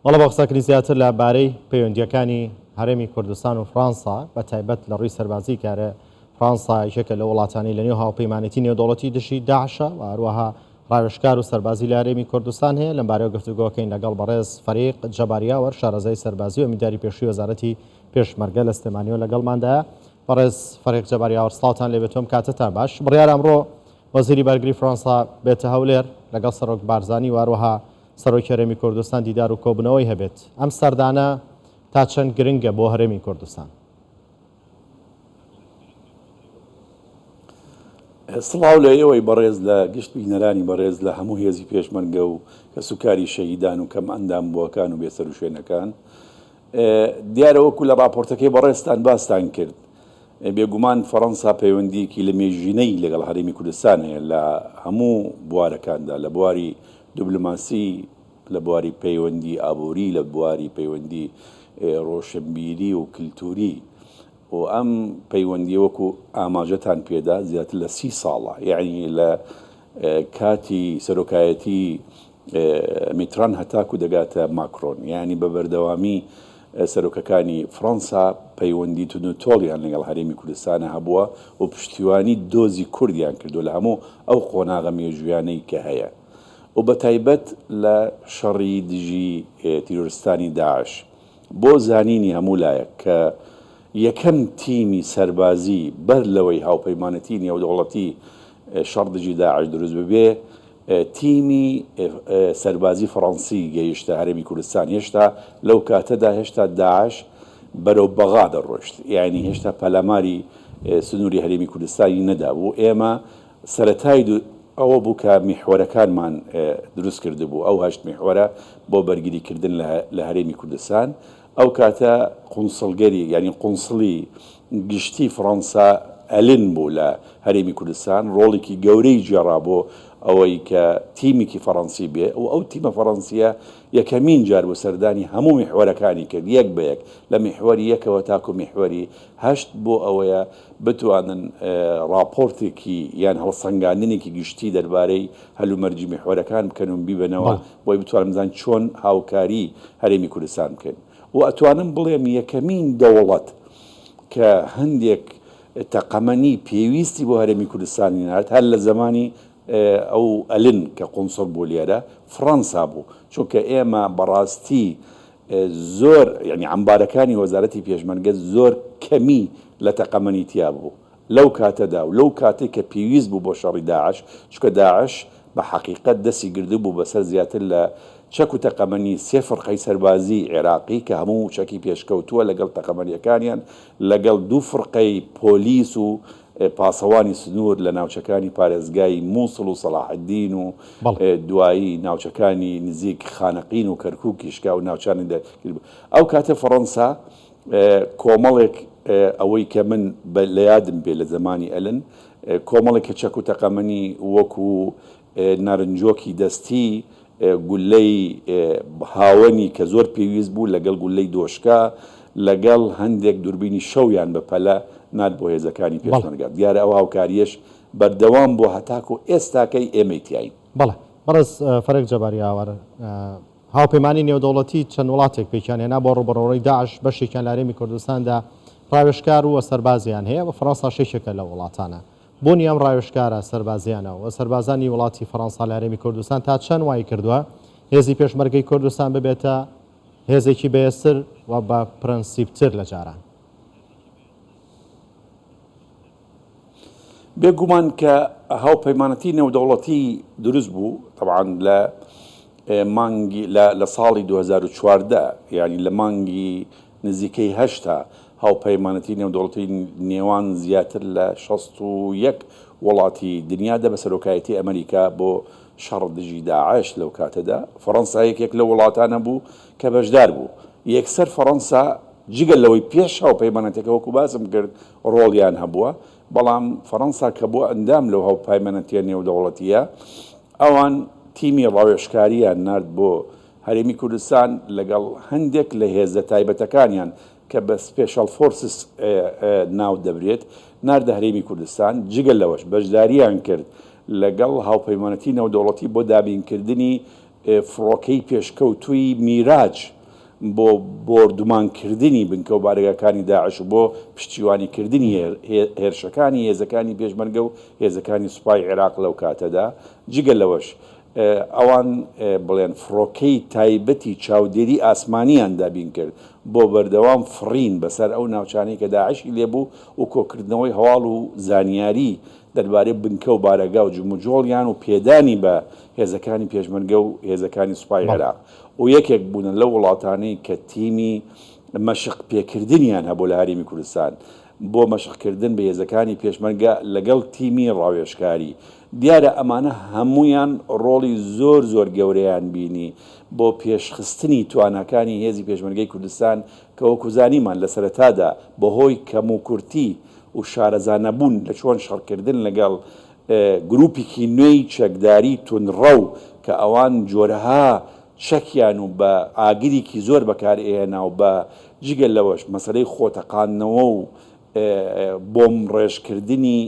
بەڵە بە قسەکردنی زیاتر لەبارەی پەیوەندیەکانی هەرێمی کوردستان و فرانسا بە تایبەت لە ڕووی سەربازی کارە فرانسا یەکێکە لە وڵاتانی لە نێو هاوپەیمانێتی نێودەوڵەتی دژی داعشە و هەروەها ڕاوێژکار و سەربازی لە هەرێمی کوردستان هەیە لەم بارەیە گفتوگۆکەین لەگەڵ بەڕێز فەریق جەباریاوەر شارەزای سەربازی و ئەمینداری پێشووی وەزارەتی پێشمەرگە لە سلێمانیەوە لەگەڵماندایە. بەڕێز فەریق جەباریاوەر سڵاوتان لێ بێتۆم کاتتان باش. بڕیار ئەمڕۆ وەزیری بەرگری فرانسا بێتە هەولێر لەگەڵ سەرۆک بارزانی و هەروەها سەرۆکی هەرێمی کوردستان دیدار و کۆبنەوەی هەبێت. ئەم سەردانە تا چەند گرنگە بۆ هەرێمی کوردستان؟ سڵاو لە ئێوەی بەڕێز لە گشت بینەرانی بەڕێز لە هەموو هێزی پێشمەرگە و کە سوکاری شەهیدان و کەم ئەندام بووەکان و بێسەر و شوێنەکان دیارەوەکو لە راپۆرتەکەی بەڕێستان باستان کرد. بێگومان فەڕەنسا پەیوەندیەکی لە مێژینەی لەگەڵ هەرێمی کوردستان هەیە لە هەموو بوارەکاندا، لە بواری دیبلۆماسی، لە بواری پەیوەندی ئابووری، لە بواری پەیوەندی ڕۆشنبیری و کللتوری. و ئەم پەیوەندی وەکو ئاماژەتان پێدا زیاتر لە 30 ساڵە، یعنی لە کاتی سەرۆکایەتی میتران هەتاکو دەگاتە ماکرۆن، یعنی بە بەردەوامی سەرۆکەکانی فەڕەنسا پەیوەندی تونوتۆڵیان لەگەڵ هەرێمی کوردستانە هەبووە و پشتیوانی دۆزی کوردیان کردو لە هەموو ئەو قۆناغە مێژویانەی کە هەیە و بە تایبەت لە شەڕی دژی تیرۆریستانی داعش. بۆ زانینی هەموو لایەک کە یەکەم تیمی سەربازی بەر لەوەی هاوپەیمانەتی نێودەوڵەتی شەڕ دژی داعش دروست ببێ، تیمی سەربازی فەڕەنسی گەیشتە هەرێمی کوردستان. هێشتا لەو کاتەدا هێشتا داعش بەرەو بەغا دەڕۆشت، یعنی هێشتا پەلاماری سنووری هەرێمی کوردستانی نەدابوو. ئێمە سەرەتای ئەوە بوو کە میحوەرەکانمان دروست کرده بوو، ئەو 8 میحوەرە بۆ بەرگریکردن لە هەرێمی کوردستان. ئەو کاتە قونسڵگەری یعنی قونسڵی گشتی فەڕەنسا ئەلن بوو لە هەرێمی کوردستان، ڕۆڵێکی گەورەی جێڕا بۆ ئەوەی کە تیمێکی فەڕەنسی بێ و ئەو تیمە فەڕەنسیە یەکەمین جار بۆ سەردانی هەموو میحوەرەکانی کرد، یەک بە یەک لە میحوەری یەکەوە تاکو میحوەری 8 بۆ ئەوەیە بتوانن راپۆرتێکی یان هەڵسەنگاندنێکی گشتی دەربارەی هەلومەرجی میحوەرەکان بکەن و بیبنەوە بۆی بتوانن بزان چۆن هاوکاری هەرێمی کوردستان بکەن. و ئەتوانم بڵێم یەکەمین دەوڵەت کە هەندێک تەقەمەنی پێویستی بۆ هەرێمی کوردستانی نارد هەر لە زمانی ئەو ئەلن کە قونسڵ بوو لێرە فەڕەنسا بوو، چونکە ئێمە بەڕاستی زۆر یعنی عەمبارەکانی وەزارەتی پێشمەرگە زۆر کەمی لە تەقەمەنی تیا بوو لەو کاتەدا و لەو کاتێک کە پێویست بوو بۆ شەڕی داعش، چونکە داعش بە حەقیقەت دەستی گرتو بوو بەسەر زیاتر لە چەک و تەقەمەنی 3 فڕقەی سەربازی عێراقی کە هەموو چەکی پێشکەوتووە لەگەڵ تەقەمەنیەکانیان، لەگەڵ 2 فڕقەی پۆلیس و پاسەوانی سنوور لە ناوچەکانی پارێزگای مووسڵ و سەلاحەدین و دوایی ناوچەکانی نزیک خانەقین و کەرکووک کیشکا و ناوچانی دەکرد. ئەو کاتە فەڕەنسا کۆمەڵێک ئەوەی کە من لە یادم بێ لە زمانی ئەلن کۆمەڵێک کە چەک و تەقەمەنی وەکو نارنجۆکی دەستی، گولەی هاوەنی کە زۆر پێویست بوو لەگەڵ گولەی دۆشکا، لەگەڵ هەندێک دووربینی شەویان بە پەلە نات بۆ هێزەکانی پێشمەرگە. دیارە ئەو هاوکاریەش بەردەوام بۆ هەتاکو ئێستاکەی ئێمەی تیاین. بەڵێ بەڕێز فەرێق جەباریاوەر، هاوپەیمانی نێودەوڵەتی چەند وڵاتێک پێکیان هێنا بۆ ڕوبەڕۆی داعش بەشێکیان لە هەرێمی کوردستاندا ڕاوێژکار و سەربازیان هەیە و فەڕەنسا شێکێکە لە وڵاتانە. بۆنی ئەم ڕاوێژکارە سەربازیانەوە و سەربازانی وڵاتی فەڕەنسا لە هەرێمی کوردستان تا چەند وای کردووە هێزی پێشمەرگەی کوردستان ببێتە هێزێکی بەهێزتر و بە پرەنسیبتر لە جاران؟ بێگومان کە هاوپەیمانەتی نێودەوڵەتی دروست بوو طبعاً لە مانگی لە ساڵی 2014، یعنی لە مانگی نزیکەی 8 هاوپەیمانەتی نێودەوڵەتی نێوان زیاتر لە 61 وڵاتی دنیادا بە سەرۆکایەتی ئەمریکا بۆ شەڕ دژی داعش لەو کاتەدا. فەڕەنسا یەکێک لە وڵاتانە بوو کە بەشدار بوو. یەکسەر فەڕەنسا جگەل لەوەی پێش هاوپەیمانەتەکە وەکو باسم کرد ڕۆڵیان هەبووە، بەڵام فەڕەنسا کە بۆ ئەندام لەو هاوپەیمانەتیە نێودەوڵەتیە ئەوان تیمی ڕاوێژکاریان نارد بۆ هەرێمی کوردستان لەگەڵ هەندێک لە هێزە تایبەتەکانیان کە بە سپێشال فۆرسس ناو دەبرێت ناردە هەرێمی کوردستان. جگەل لەوەش بەشداریان کرد لەگەڵ هاوپەیمانەتی نێودەوڵەتی بۆ دابینکردنی فڕۆکەی پێشکەوتووی میراج بۆ بۆردومانکردنی بنکە و بارگاکانی داعش و بۆ پشتیوانیکردنی هێرشەکانی هێزەکانی پێشمەرگە و هێزەکانی سوپای عێراق لەو کاتەدا جگەل لەوەش ئەوان بڵێن فڕۆکەی تایبەتی چاودێری ئاسمانیان دابین کرد بۆ بەردەوام فڕین بەسەر ئەو ناوچانەی کە داعشی لێبوو و کۆکردنەوەی هەواڵ و زانیاری دەربارەی بنکە و بارەگا و جموجۆڵیان و پێدانی بە هێزەکانی پێشمەرگە و هێزەکانی سوپای عێراق و یەکێک بوون لە وڵاتانەی کە تیمی مەشق پێکردنیان هەبوو لە هەرێمی کوردستان بۆ مەشقکردن بە هێزەکانی پێشمەرگە لەگەڵ تیمی ڕاوێژکاری دیارە ئەمانە هەمویان ڕۆڵی زۆر زۆر گەورەیان بینی بۆ پێشخستنی توانەکانی هێزی پێشمەرگەی کوردستان کە وەکو زانیمان لە سەرەتادا بەهۆی کەم و کورتی و شارەزانەبوون لە چۆن شەڕکردن لەگەڵ گروپێکی نوێی چەکداری تونڕە و کە ئەوان جۆرەها چەکیان و بە ئاگریکی زۆر بەکارهێنا و بە جگەل لەوەش مەسەلەی خۆتەقانەوە و بۆم ڕێژکردنی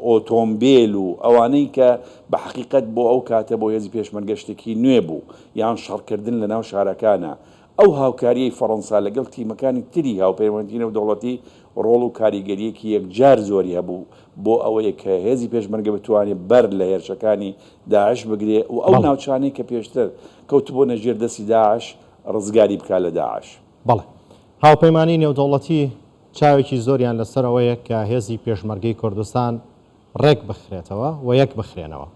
ئۆتۆمبیل و ئەوانەی کە بە حقیقت بۆ ئەو کاتە بۆ هێزی پێشمەرگە شتێکی نوێ بوو یان شەڕکردن لە ناو شارەکانە ئەو هاوکاریەی فەڕەنسا لەگەڵ تیمەکانی تری هاوپەیوەندی نێودەوڵەتی ڕۆڵ و کاریگەریەکی یەکجار زۆری هەبوو بۆ ئەوەیە کە هێزی پێشمەرگە بتوانێت بەر لە هێرشەکانی داعش بگرێ و ئەو ناوچانەی کە پێشتر کەوتبوو نەژێر دەستی داعش ڕزگاری بکات لە داعش. بەڵێ هاوپەیمانی نێودەوڵەتی چاوێکی زۆریان لەسەرەوەیە کە هێزی پێشمەرگەی کوردستان ڕێک بخرێتەوە و یەک بخرێنەوە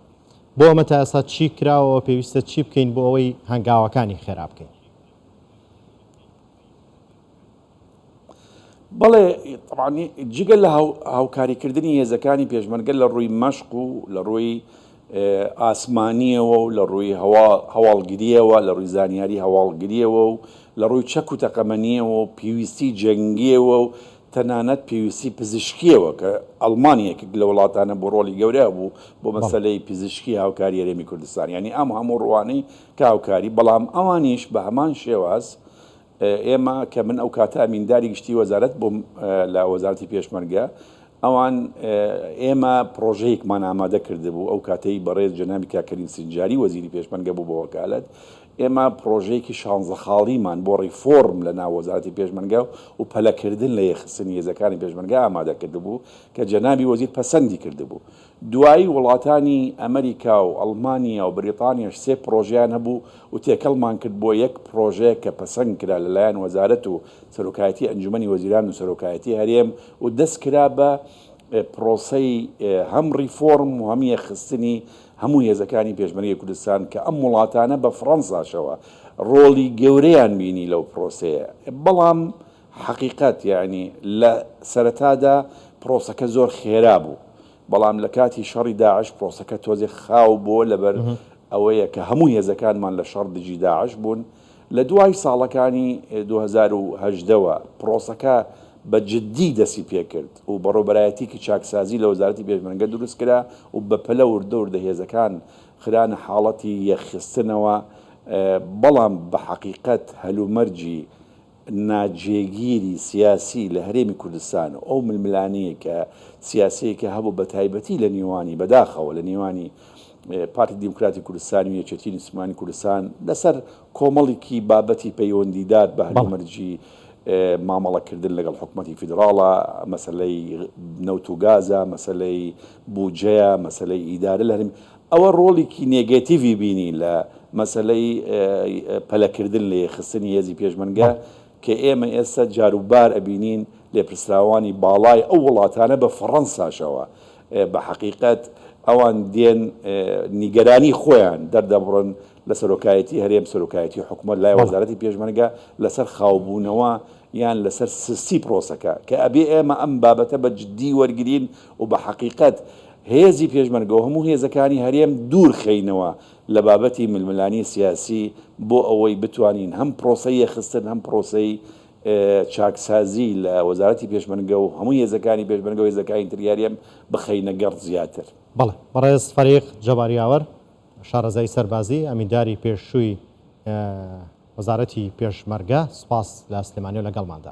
بۆ ئەمە تا ئێستا چی کراوە پێویستە چی بکەین بۆ ئەوەی هەنگاوەکانی خێرا بکەین؟ بەڵێ طبعاً جگەل لە هاوکاریکردنی هێزەکانی پێشمەرگە لە ڕووی مەشق و لە ڕووی ئاسمانیەوە و لە ڕووی هەواڵگریەوە لە ڕووی زانیاری هەواڵگریەوە و لە ڕووی چەک و تەقەمەنیەوە و پێویستی جەنگیەوە و تەنانەت پێویستی پزیشکیەوە کە ئەڵمانیەکێک لە وڵاتانە بۆ ڕۆڵی گەورە بوو بۆ مەسەلەی پزیشکی هاوکاری هەرێمی کوردستان ینی هەموو ڕوانەی کە هاوکاری بەڵام ئەوانیش بە هەمان شێواز ئێمە کە من ئەو کاتە ئەمینداری گشتی وەزارەت بووم لە وەزارەتی پێشمەرگە ئەوان ئێمە پرۆژەیەکمان ئامادە کردبوو ئەو کاتەی بەڕێز جەنابی کاکەریم سینجاری وەزیری پێشمەرگە بوو بۆ وەکالەت ئێمە پرۆژەیەکی 16 خاڵیمان بۆ ڕیفۆرم لە ناو وەزارەتی پێشمەرگە و پەلەکردن لە یەخستنی هێزەکانی پێشمەرگە ئامادە کردبوو کە جەنابی وەزیر پەسەندی کردبوو دوایی وڵاتانی ئەمریکا و ئەڵمانیا و بریتانیاش سێ پرۆژیان هەبوو و تێکەڵمان کرد بۆ یەک پرۆژەیە کە پەسەند کرا لەلایەن وەزارەت و سەرۆکایەتی ئەنجومەنی وەزیران و سەرۆکایەتی هەرێم و دەست کرا بە پرۆسەی هەم ریفۆرم و هەم یەخستنی هەموو هێزەکانی پێشمەرگەی کوردستان کە ئەم وڵاتانە بە فەڕەنساشەوە ڕۆڵی گەورەیان بینی لەو پرۆسەیە بەڵام حقیقەت یعنی لە سەرەتادا پرۆسەکە زۆر خێرا بوو بەڵام لە کاتی شەڕی داعش پرۆسەکە تۆزێ خاو بۆ لەبەر ئەوەیە کە هەموو هێزەکانمان لە شەڕ دژی داعش بوون لە دوای ساڵەکانی 2018ەوە پرۆسەکە بە جددی دەستی پێکرد و بەڕۆبەرایەتێکی چاکسازی لە وەزارەتی پێشمەرگە دروست کرا و بە پەلە وردە هێزەکان خرانە حاڵەتی یەخستنەوە بەڵام بە حقیقەت هەلومەرجی ناجێگیری سیاسی لە هەرێمی کوردستان ئەو ململانەیە کە سیاسەیەکە هەبوو بە تایبەتی لە نیوانی بەداخەوە لە نیوانی پارتی دیموکراتی کوردستان و یەکێتی نیسمانی کوردستان لەسەر کۆمەڵێکی بابەتی پەیوەندیدار بە هەلومەرجی مامەڵەکردن لەگەڵ حکوومەتی فیدراڵە مەسەلەی نەوت و گازە مەسەلەی بودجەیە مەسەلەی ئیدارە لە هەرێم ئەوە ڕۆڵێکی نێگەتیڤی بینی لە مەسەلەی پەلەکردن لە یەخستنی هێزی پێشمەرگە کە ئێمە ئێستا جاروبار ئەبینین لێپرسراوانی باڵای ئەو وڵاتانە بە فەڕەنساشەوە بە حقیقەت ئەوان دێن نیگەرانی خۆیان دەردەبڕن لە سەرۆکایەتی هەرێم سەرۆکایەتی حکوومەت لای وەزارەتی پێشمەرگە لەسەر خاوبوونەوە یان لەسەر سستی پرۆسەکە کە ئەبێ ئێمە ئەم بابەتە بە جددی وەرگرین و بە حقیقەت هێزی پێشمەرگە و هەموو هێزەکانی هەرێم دوور خەینەوە لە بابەتی ململانی سیاسی بۆ ئەوەی بتوانین هەم پرۆسەی یەخستن هەم پرۆسەی چاکسازی لە وەزارەتی پێشمەرگە و هەموو هێزەکانی پێشمەرگە و هێزەکانی تریاریم بخەینە گەڕ زیاتر. بەڵێ بەڕێز فەریق جەباریاوەر شارەزای سەربازی ئەمینداری پێشووی وەزارەتی پێشمەرگە سوپاس لە سلێمانی و لەگەڵماندا.